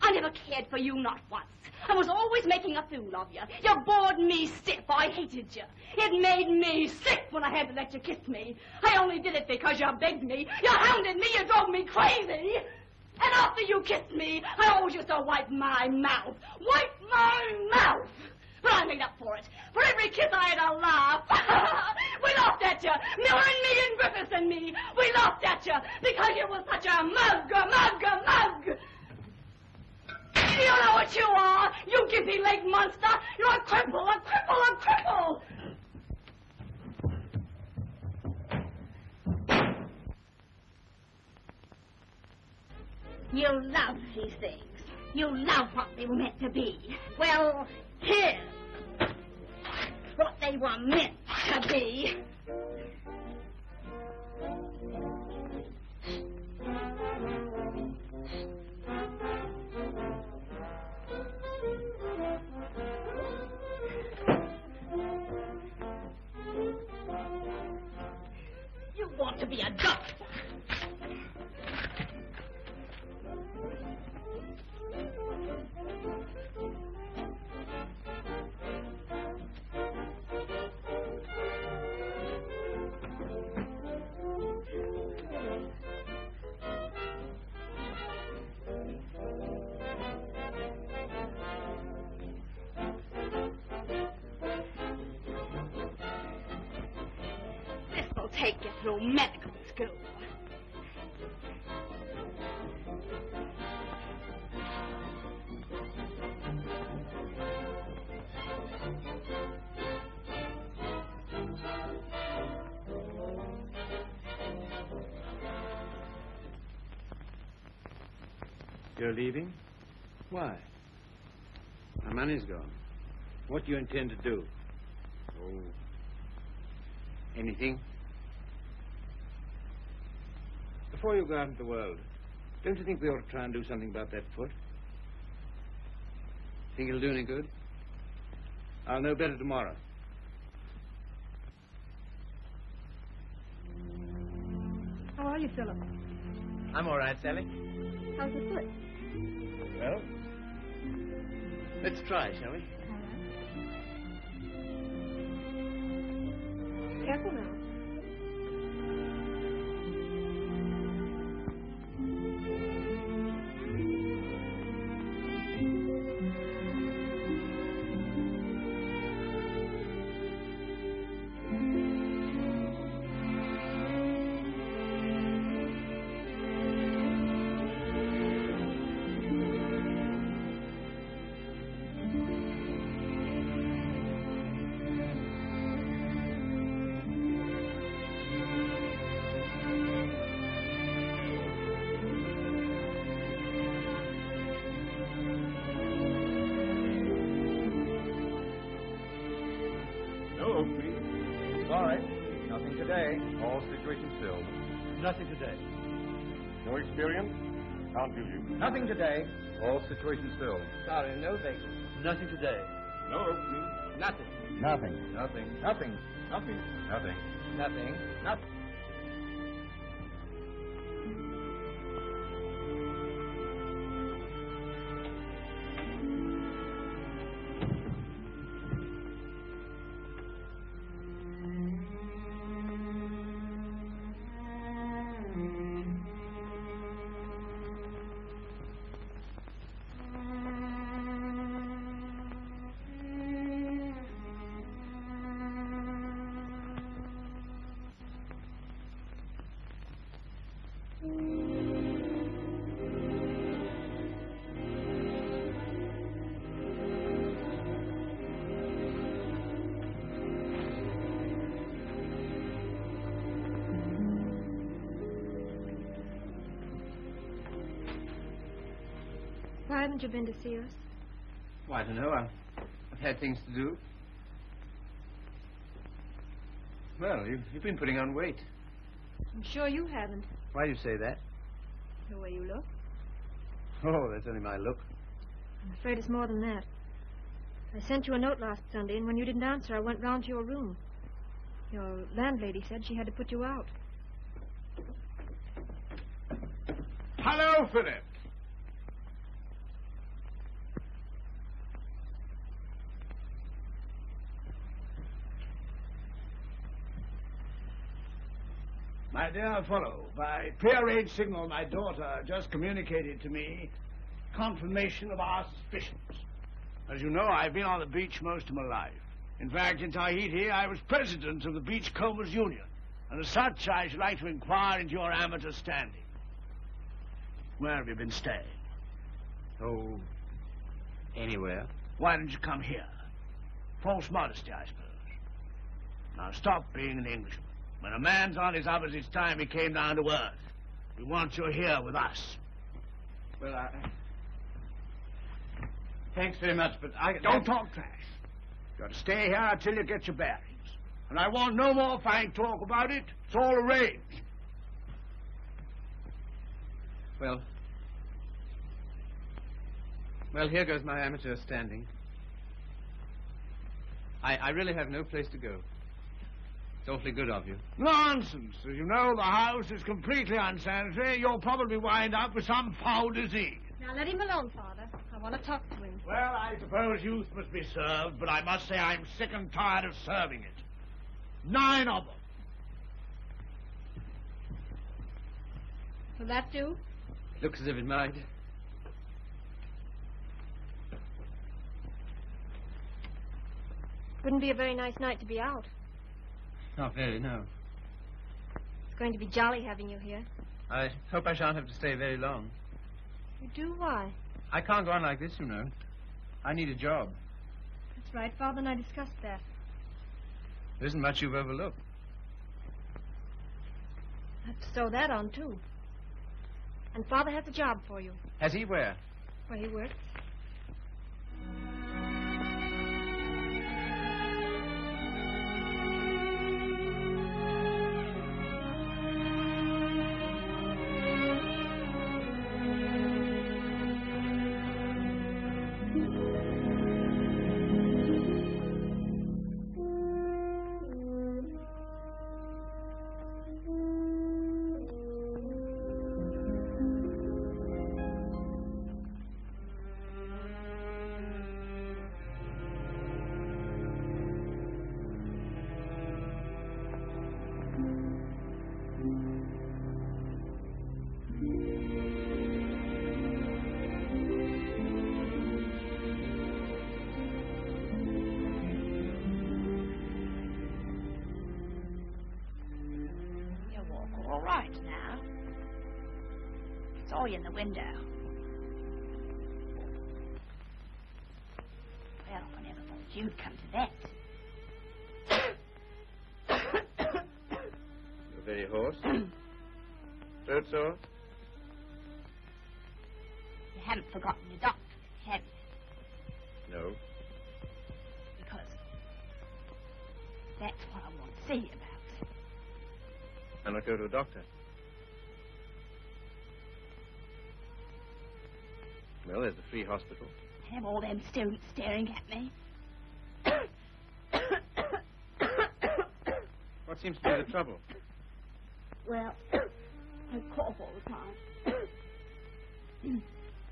I never cared for you, not once. I was always making a fool of you. You bored me stiff. I hated you. It made me sick when I had to let you kiss me. I only did it because you begged me. You hounded me. You drove me crazy. And after you kissed me, I always used to wipe my mouth. Wipe my mouth! But I made up for it. For every kiss I had a laugh. We laughed at you. Miller and me and Griffiths and me. We laughed at you because you were such a mug. You know what you are, you gimpy-legged monster. You're a cripple. You love these things. You love what they were meant to be. Well, here's what they were meant to be. You want to be a doctor. Take you through medical school. You're leaving? Why? My money's gone. What do you intend to do? Oh, anything? Before you go out into the world, don't you think we ought to try and do something about that foot? Think it'll do any good? I'll know better tomorrow. How are you, Philip? I'm all right, Sally. How's the foot? Well, let's try, shall we? Careful now. No, please. Sorry. Nothing today. All situations filled. Nothing today. No experience? Can't use you. Nothing today. All situations filled. Sorry, no vacancy. Nothing today. No opening. Nothing. Nothing. Nothing. Nothing. Nothing. Nothing. Nothing. Nothing. Why haven't you been to see us? Well, I don't know. I've had things to do. Well, you've been putting on weight. I'm sure you haven't. Why do you say that? The way you look. Oh, that's only my look. I'm afraid it's more than that. I sent you a note last Sunday, and when you didn't answer, I went round to your room. Your landlady said she had to put you out. Hello, Philip. My dear fellow, by prearranged signal, my daughter just communicated to me confirmation of our suspicions. As you know, I've been on the beach most of my life. In fact, in Tahiti, I was president of the Beachcombers Union, and as such, I should like to inquire into your amateur standing. Where have you been staying? Oh, anywhere. Why didn't you come here? False modesty, I suppose. Now, stop being an Englishman. When a man's on his uppers, it's time he came down to earth. We want you here with us. Well, thanks very much, but I... Don't talk trash. You got to stay here until you get your bearings. And I want no more fine talk about it. It's all arranged. Well, here goes my amateur standing. I really have no place to go. It's awfully good of you. Nonsense. As you know, the house is completely unsanitary. You'll probably wind up with some foul disease. Now, let him alone, Father. I want to talk to him. Well, I suppose youth must be served, but I must say I'm sick and tired of serving it. 9 of them. Will that do? Looks as if it might. Wouldn't be a very nice night to be out. Not very, no. It's going to be jolly having you here. I hope I shan't have to stay very long. You do? Why? I can't go on like this, you know. I need a job. That's right. Father and I discussed that. There isn't much you've overlooked. I have to sew that on, too. And Father has a job for you. Has he? Where? Where he works. saw you in the window. Well, I never thought you'd come to that. You're very hoarse. Throat sore? You haven't forgotten your doctor, have you? No. Because that's what I want to see you about. I'll not go to a doctor. Well, there's the free hospital. Have all them students staring at me. What seems to be the trouble? Well, I cough all the time.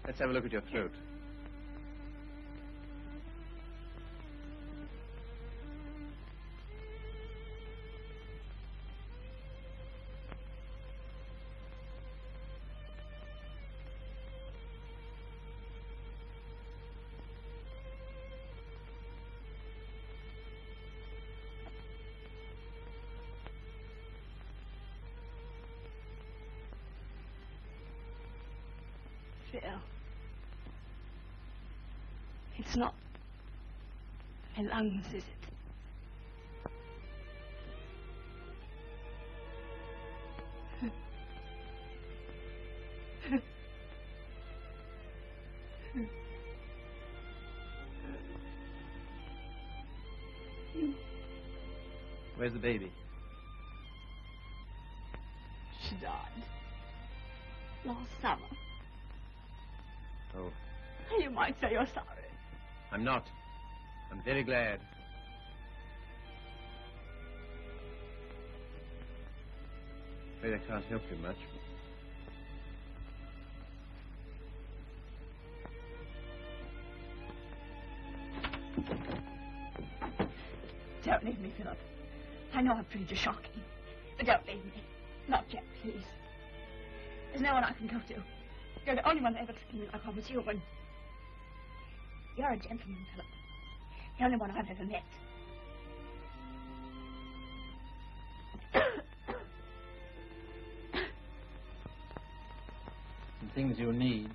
Let's have a look at your throat. Phil. It's not my lungs, is it? Where's the baby? She died last summer. Oh, You might say you're sorry. I'm not. I'm very glad. Afraid I can't help you much. Don't leave me, Philip. I know I've treated you shocking, but don't leave me. Not yet, please. There's no one I can go to. You're the only one ever took me, I promise you, and you're a gentleman, Philip. The only one I've ever met. Some things you need.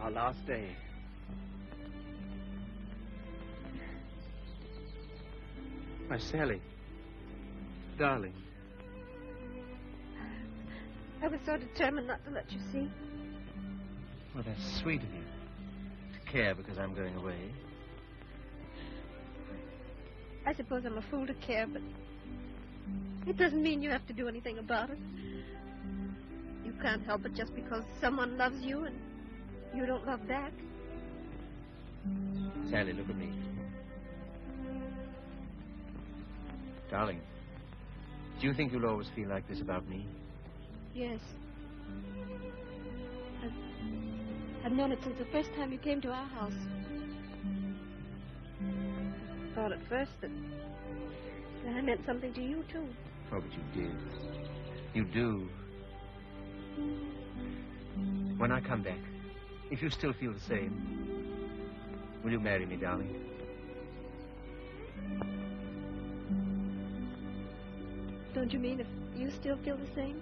Our last day. My Sally. Darling. I was so determined not to let you see. Well, that's sweet of you. To care because I'm going away. I suppose I'm a fool to care, but it doesn't mean you have to do anything about it. You can't help it just because someone loves you and you don't love back. Sally, look at me. Darling, do you think you'll always feel like this about me? Yes. I've known it since the first time you came to our house. I thought at first that I meant something to you, too. Oh, but you did. You do. When I come back, if you still feel the same, will you marry me, darling? Don't you mean if you still feel the same?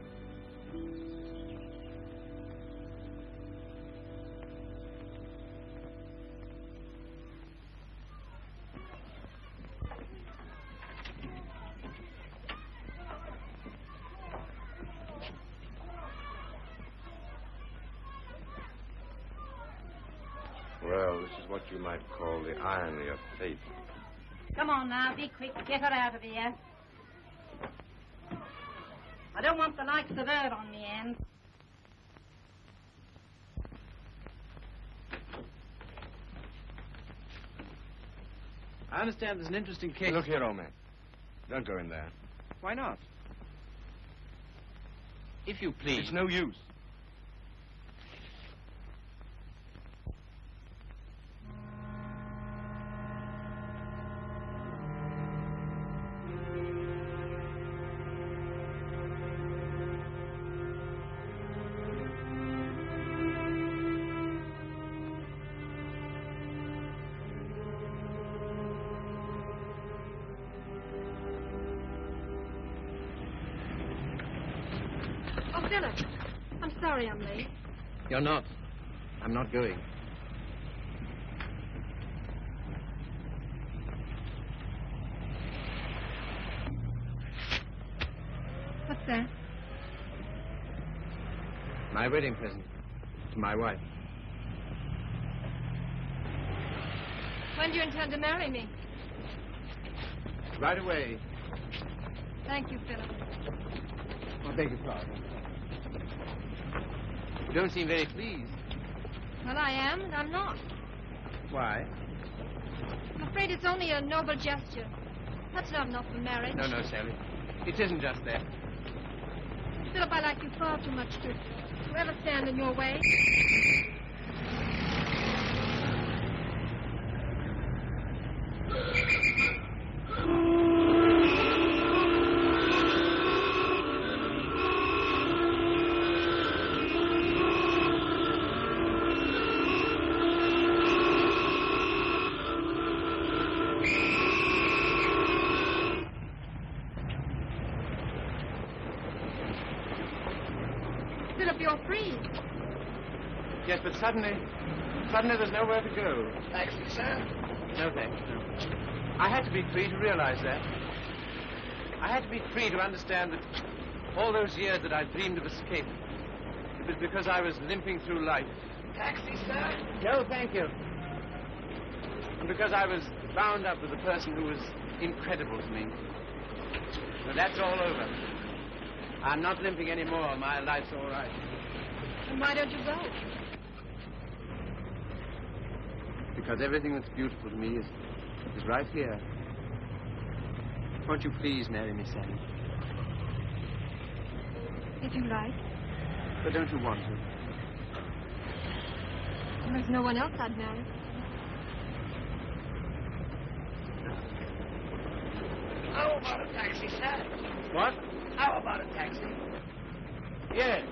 Well, this is what you might call the irony of fate. Come on now, be quick. Get her out of here. I don't want the likes of her on me end. I understand there's an interesting case. Look here, old man. Don't go in there. Why not? If you please. It's no use. Oh, Philip, I'm sorry I'm late. You're not. I'm not going. What's that? My wedding present to my wife. When do you intend to marry me? Right away. Thank you, Philip. I beg your pardon. You don't seem very pleased. Well, I am, and I'm not. Why? I'm afraid it's only a noble gesture. That's not enough for marriage. No, Sally. It isn't just that. Philip, I like you far too much to ever stand in your way. Philip, you're free. Yes, but suddenly there's nowhere to go. Taxi, sir? No, thanks. No. I had to be free to realize that. I had to be free to understand that all those years that I dreamed of escape, it was because I was limping through life. Taxi, sir? No, thank you. And because I was bound up with a person who was incredible to me. But that's all over. I'm not limping anymore. My life's all right. And why don't you go? Because everything that's beautiful to me is right here. Won't you please marry me, Sally? If you like. But don't you want to? There's no one else I'd marry. How about a taxi, sir? What? How about a taxi? Yes.